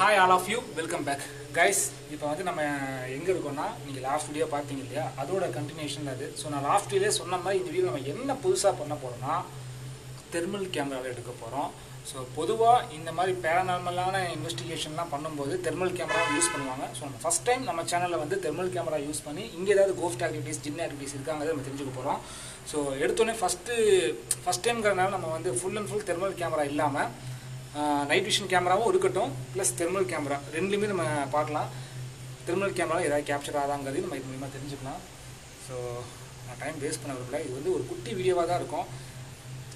Hi all of you, welcome back. Guys, இப்போ வந்து நம்ம எங்க இருக்கோம்னா நீங்க லாஸ்ட் வீடியோ பாத்தீங்க இல்லையா அதோட கண்டினியூஷன் அது. சோ நான் லாஸ்ட் வீடியோல சொன்ன மாதிரி இந்த வீடியோ நம்ம என்ன புதுசா பண்ண போறோம்னா தெர்மல் கேமரால எடுக்க போறோம். சோ பொதுவா இந்த மாதிரி பாராநார்மலான இன்வெஸ்டிகேஷன்லாம் பண்ணும்போது தெர்மல் கேமரா யூஸ் பண்ணுவாங்க. சோ நம்ம ஃபர்ஸ்ட் டைம் நம்ம சேனல்ல வந்து தெர்மல் கேமரா யூஸ் பண்ணி இங்க ஏதாவது கோஸ்ட் ஆக்டிவிட்டீஸ், ஜின் ஆக்டிவிட்டீஸ் இருக்காங்கறத நம்ம தெரிஞ்சுக்க போறோம். சோ எடுத்தோனே ஃபர்ஸ்ட் டைம்ங்கறனால நம்ம வந்து full and full thermal camera இல்லாம நைட் விஷன் கேமராவும் இருக்கட்டும் ப்ளஸ் தெர்மல் கேமரா ரெண்டுமே நம்ம பார்க்கலாம். தெர்மல் கேமராவில் ஏதாவது கேப்சர் ஆகாங்கிறது நம்ம இது மூலமாக தெரிஞ்சுக்கலாம். ஸோ நான் டைம் வேஸ்ட் பண்ண விரும்பல. இது வந்து ஒரு குட்டி வீடியோவாக தான் இருக்கும்.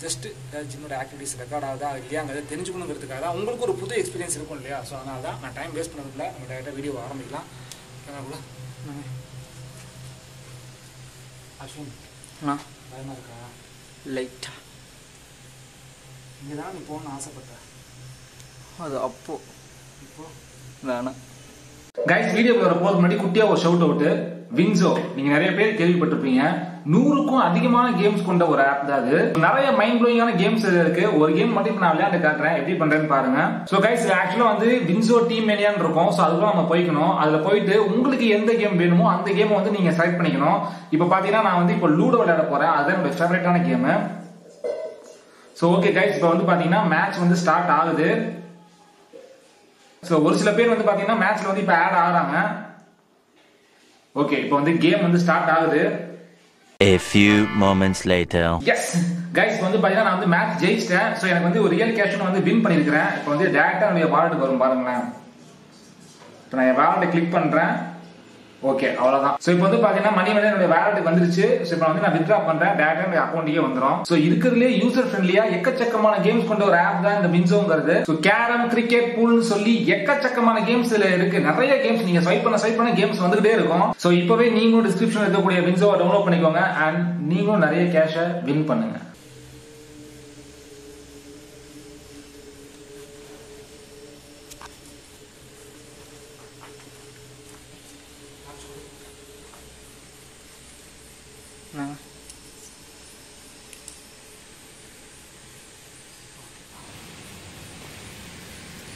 ஜஸ்ட்டு ஏதாவது ஜின்னோட ஆக்டிவிட்டீஸ் ரெக்கார்ட் ஆகுதா இல்லையாங்கிறத தெரிஞ்சுக்கணுங்கிறதுக்காக தான். உங்களுக்கு ஒரு புது எக்ஸ்பீரியன்ஸ் இருக்கும் இல்லையா? ஸோ அதனால தான் நான் டைம் வேஸ்ட் பண்ண விரும்பல. நம்ம டேரெக்டாக வீடியோ ஆரம்பிக்கலாம். கேமரா அஸ்வின் பயமாக இருக்கா? லைட்டா இங்கே தான் நீ போகணும்னு ஆசைப்பட்டேன். அது அப்போ இப்போ வேணாம். கைஸ், வீடியோ போகிறதுக்கு முன்னாடி குட்டியாக ஒரு ஷவுட் அவுட்டு. வின்சோ நீங்க நிறைய பேர் கேள்விப்பட்டிருப்பீங்க. 100க்கும் அதிகமான கேம்ஸ் கொண்ட ஒரு ஆப் தான் அது. நிறைய மைண்ட் ப்ளோயிங்கான கேம்ஸ் இருக்கு. ஒரு கேம் மட்டும் இப்ப நான் விளையாண்டு காட்டுறேன், எப்படி பண்றேன்னு பாருங்க. சோ கைஸ், ஆக்சுவலா வந்து வின்சோ டீம் மேனியான்னு இருக்கும். சோ அதுக்குள்ள நம்ம போய்க்கணும். அதுல போயிட்டு உங்களுக்கு எந்த கேம் வேணுமோ அந்த கேம் வந்து நீங்க செலக்ட் பண்ணிக்கணும். இப்ப பாத்தீங்கன்னா நான் வந்து இப்ப லூடோ விளையாட போறேன். அதுதான் என்னோட ஃபேவரட்டான கேம். சோ ஓகே கைஸ், இப்ப வந்து பாத்தீங்கன்னா மேட்ச் வந்து ஸ்டார்ட் ஆகுது. சோ ஒரு சில பேர் வந்து பாத்தீங்கன்னா மேட்ச்ல வந்து இப்ப ஆட் ஆகுறாங்க. ஓகே, இப்போ வந்து கேம் வந்து ஸ்டார்ட் ஆகுது. A few moments later. Yes guys, வந்து பாத்தீங்கன்னா நான் வந்து மேட்ச் ஜெயிச்சிட்டேன். சோ எனக்கு வந்து ஒரு ரியல் கேஷ் வந்து வின் பண்ணிருக்கேன். இப்போ வந்து டைரக்டா என்னோட வாலெட்டுக்கு வரும் பாருங்களேன். இப்போ நான் என் வாலெட்டை கிளிக் பண்றேன். ஓகே, அவ்வளவுதான். சோ இப்போ வந்து பாத்தீங்கன்னா மணி வந்து என்னோட வாலெட்டுக்கு வந்துருச்சு. சோ இப்போ வந்து நான் வித்ட்ரா பண்றேன். டைரக்டா என்னோட அக்கவுண்ட்லயே வந்துரும். சோ இருக்கிறதுலயே யூசர் ஃப்ரெண்ட்லியா எக்கச்சக்கமான கேம்ஸ் கொண்ட ஒரு ஆப் தான் இந்த வின்சோங்கிறது. சோ கேரம், கிரிக்கெட், பூல்னு சொல்லி எக்கச்சக்கமான கேம்ஸ் இதுல இருக்கு. நிறைய கேம்ஸ் நீங்க ஸ்வைப் பண்ண கேம்ஸ் வந்துட்டே இருக்கும். சோ இப்பவே நீங்களும் டிஸ்கிரிப்ஷன்ல இருக்கக்கூடிய வின்சோவை டவுன்லோட் பண்ணிக்கோங்க அண்ட் நீங்களும் நிறைய கேஷை வின் பண்ணுங்க.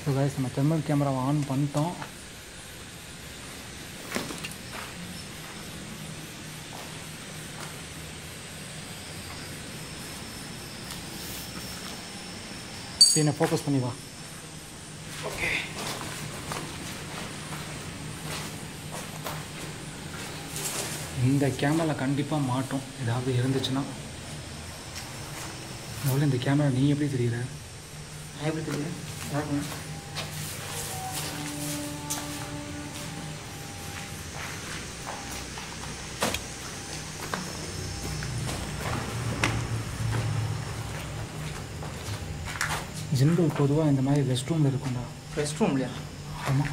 ஸோ கைஸ், நம்ம தெர்மல் கேமராவை ஆன் பண்ணிட்டோம். என்ன ஃபோக்கஸ் பண்ணி வா. ஓகே, இந்த கேமரா கண்டிப்பாக மாட்டோம் ஏதாவது இருந்துச்சுன்னா. முதல்ல இந்த கேமரா நீ எப்படி தெரியுற? நான் எப்படி தெரியும்? ஜின்கள் பொதுவாக இந்த மாதிரி ரெஸ்ட் ரூமில் இருக்கும்டா. ரெஸ்ட் ரூம் இல்லையா? ஆமாம்,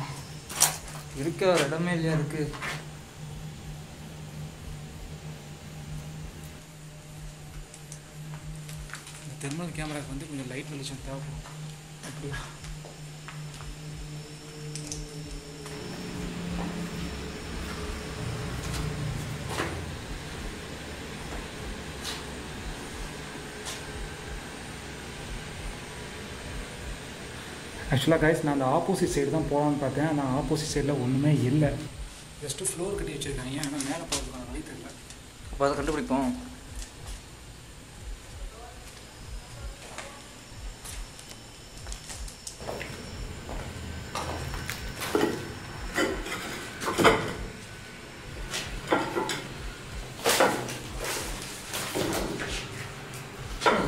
இருக்க ஒரு இடமே இல்லையா இருக்கு. இந்த தெர்மல் கேமராவுக்கு வந்து கொஞ்சம் லைட் வெளிச்சம் தேவைப்படும். அப்படியா? ஆக்சுவலாக கைஸ், நான் அந்த ஆப்போசிட் சைடு தான் போகலான்னு பார்த்தேன். ஆனால் ஆப்போசிட் சைடில் ஒன்றுமே இல்லை. ஜஸ்ட்டு ஃப்ளோர் கட்டி வச்சுருக்காங்க. ஆனால் மேலே போகிறதுக்கான வழி தெரியல. அப்போ அதை கண்டுபிடிப்போம்.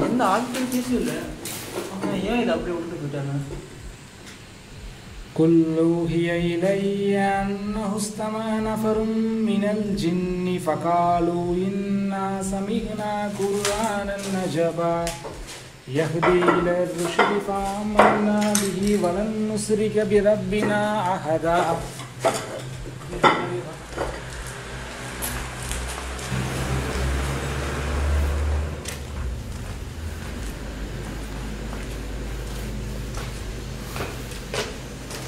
எந்த ஆக்டிவிட்டீஸும் இல்லை. ஆனால் ஏன் இதை அப்படியே விட்டு போயிட்டாங்க? قل أوحي إلي أنه استمع نفر من الجن فقالوا إنا سمعنا قرآنا عجبا يهدي إلى الرشد فآمنا به ولن نشرك بربنا أحدا.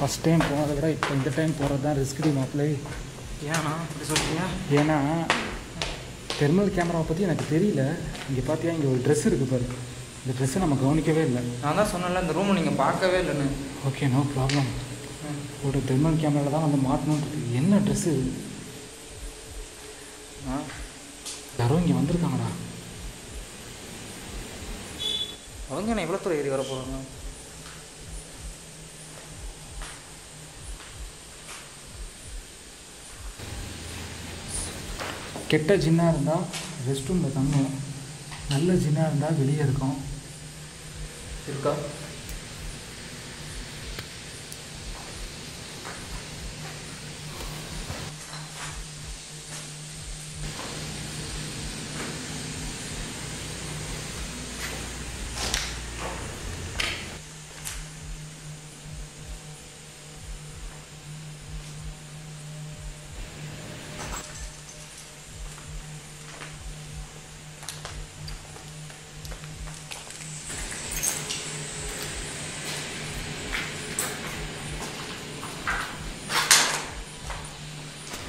ஃபஸ்ட் டைம் போனதை விட இப்போ இந்த டைம் போகிறது தான் ரிஸ்க் மாப்பிள்ளை. ஏன்னா அப்படி சொல்கிறீங்க? ஏன்னா தெர்மல் கேமராவை பற்றி எனக்கு தெரியல. இங்கே பார்த்தியா, இங்கே ஒரு ட்ரெஸ் இருக்குது பாரு. இந்த ட்ரெஸ்ஸை நம்ம கவனிக்கவே இல்லை. நான் தான் சொன்னேன்ல, இந்த ரூமை நீங்கள் பார்க்கவே இல்லைன்னு. Okay, no problem. ஒரு தெர்மல் கேமராவில் தான் வந்து மாட்டணுன்றது. என்ன ட்ரெஸ்ஸு இது? யாரோ இங்கே வந்திருக்காங்கடா. அவங்க என்ன எவ்வளோ தூரம் ஏறி வர போகிறாங்க? கெட்ட ஜின்னாக இருந்தால் ரெஸ்ட் ரூமில் தங்கும், நல்ல ஜின்னாக இருந்தால் வெளியே இருக்கும். இருக்கா?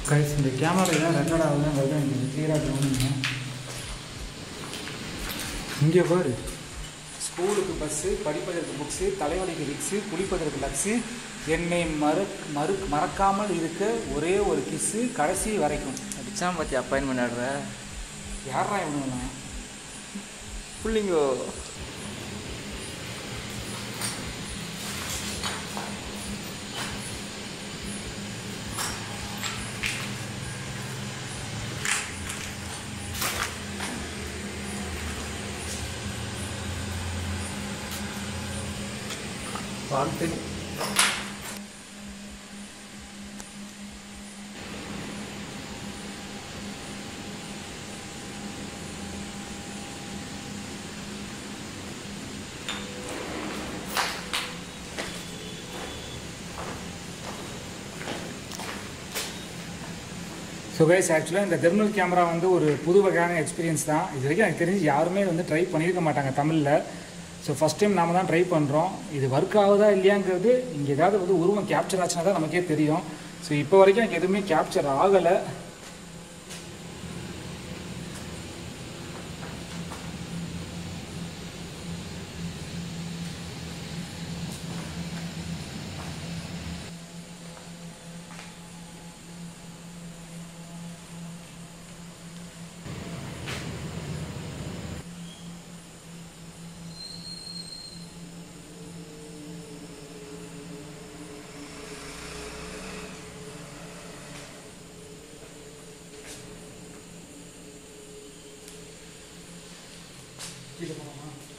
கைஸ், இந்த கேமரா எல்லாம் ரெக்கார்ட் ஆகுதுங்கிறது எனக்கு கிளியராக கவனிங்க. இங்கே பாரு, ஸ்கூலுக்கு பஸ்ஸு, படிப்பதற்கு புக்ஸு, தலைவலிக்கு விக்ஸு, குளிப்பதற்கு லக்ஸு, என்னை மறக்காமல் இருக்க ஒரே ஒரு கிஸ்ஸு, கடைசி வரைக்கும். அடிச்சான் பார்த்தி அப்பாயின்மெண்ட் ஆடுற யாரா இவனுங்கண்ணா? பிள்ளைங்கோ. வாழ்த்து. ஸோ கைஸ், ஆக்சுவலாக இந்த தெர்மல் கேமரா வந்து ஒரு புது வகையான எக்ஸ்பீரியன்ஸ் தான். இது வரைக்கும் எனக்கு தெரிஞ்சு யாருமே வந்து ட்ரை பண்ணியிருக்க மாட்டாங்க தமிழில். ஸோ ஃபஸ்ட் டைம் நாம் தான் ட்ரை பண்ணுறோம். இது ஒர்க் ஆகுதா இல்லையாங்கிறது இங்கே ஏதாவது வந்து உருவம் கேப்சர் ஆச்சுன்னா தான் நமக்கே தெரியும். ஸோ இப்போ வரைக்கும் எனக்கு எதுவுமே கேப்சர் ஆகலை.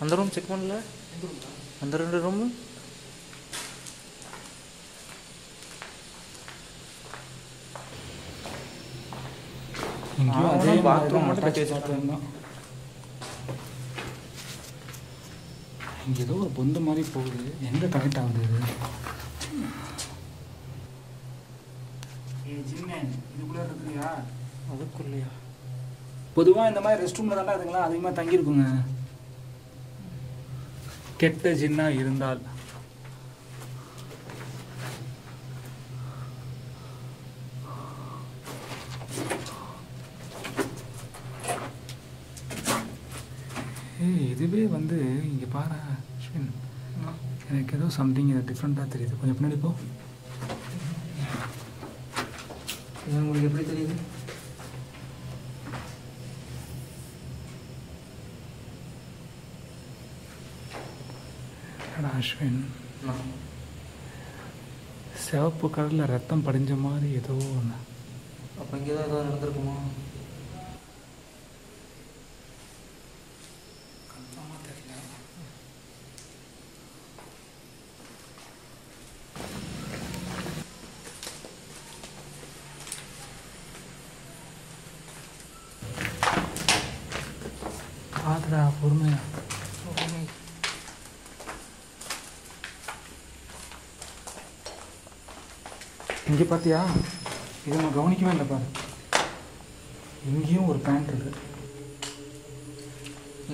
அந்த ரூம் செக் பண்ணல? அந்த 2 ரூமு பாத்ரூம் மட்டும் கட்டி வச்சுருந்தோம். இங்கே ஏதோ ஒரு பொந்து மாதிரி போகுது. எங்கே கனெக்ட் ஆகுது இது? இதுக்குள்ளே இருக்குறியா? அதுக்குள்ளையா? பொதுவாக இந்த மாதிரி ரெஸ்ட் ரூமில் தானே இதுங்களாம் அதிகமாக தங்கியிருக்குங்க. கெட்ட ஜின்னா இருந்தால் இதுவே வந்து இங்கே பாரு அஸ்வின், எனக்கு ஏதோ சம்திங் டிஃப்ரெண்ட்டாக தெரியுது. கொஞ்சம் பின்னாடி போ. இது உங்களுக்கு எப்படி தெரியுது? அஸ்வின், சிவப்பு கலரில் ரத்தம் படிஞ்ச மாதிரி ஏதோ ஒன்று. அப்போ இங்கே தான் ஏதோ நடந்திருக்குமா? கன்ஃபார்மாக தெரியல. ஆத்ரா பொறுமையா. இங்கே பார்த்தியா? இதை நான் கவனிக்கவே இல்லை பாரு. இங்கேயும் ஒரு பேண்ட் இருக்கு.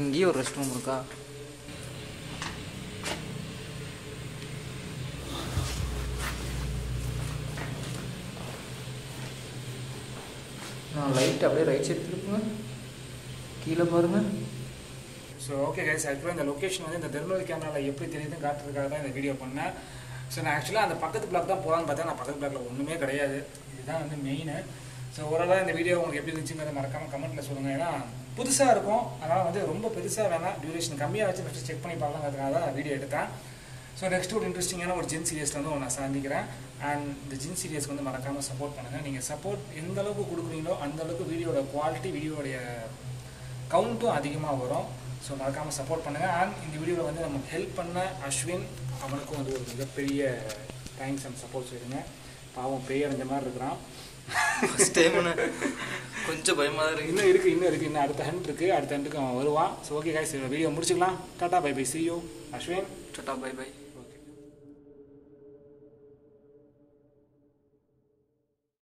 இங்கேயும் ஒரு ரெஸ்ட் ரூம் இருக்கா? நான் லைட் அப்படியே ரைட் சைடு திருப்புங்க, கீழே பாருங்கள். ஸோ ஓகே கைஸ், ஆக்சுவலாக இந்த லொக்கேஷன் வந்து இந்த தெர்மல் கேமராவில் எப்படி தெரியுதுன்னு காட்டுறதுக்காக தான் இந்த வீடியோ பண்ணேன். ஸோ நான் ஆக்சுவலாக அந்த பக்கத்து பிளாக் தான் போகலான்னு பார்த்தேன். நான் பக்கத்து பிளாக்ல ஒன்றுமே கிடையாது. இதுதான் வந்து மெயின். ஸோ ஓரளவு இந்த வீடியோ உங்களுக்கு எப்படி இருந்துச்சுங்கிறத மறக்காமல் கமெண்ட்டில் சொல்லுங்கள். ஏன்னா புதுசாக இருக்கும், அதனால் வந்து ரொம்ப பெருசாக வேணாம், டியூரேஷன் கம்மியாக வச்சு ஃபஸ்ட்டு செக் பண்ணி பார்க்கலாங்கிறதுக்காக தான் வீடியோ எடுத்தேன். ஸோ நெக்ஸ்ட் ஒரு இன்ட்ரெஸ்டிங்கான ஒரு ஜின் சீரியஸில் வந்து நான் சந்திக்கிறேன். அண்ட் இந்த ஜின் சீரியஸ்க்கு வந்து மறக்காமல் சப்போர்ட் பண்ணுங்கள். நீங்கள் சப்போர்ட் எந்த அளவுக்கு கொடுக்குறீங்களோ அந்தளவுக்கு வீடியோட குவாலிட்டி, வீடியோடைய கவுண்ட்டும் அதிகமாக வரும். ஸோ மறக்காமல் சப்போர்ட் பண்ணுங்கள். அண்ட் இந்த வீடியோவில் வந்து நமக்கு ஹெல்ப் பண்ண அஸ்வின், அவனுக்கும் வந்து ஒரு மிகப்பெரிய தேங்க்ஸ் அண்ட் சப்போர்ட் சொல்லிடுங்க. பாவம் பேயடைஞ்ச மாதிரி இருக்கிறான். ஃபர்ஸ்ட் டைம் கொஞ்சம் பயமாக தான் இருக்குது. இன்னும் இருக்குது. இன்னும் அடுத்த ஹண்ட் இருக்குது. அடுத்த ஹண்டுக்கு அவன் வருவான். ஸோ ஓகே கைஸ், வீடியோ முடிச்சுக்கலாம். Tata bye bye. see you Ashwin. Tata bye by.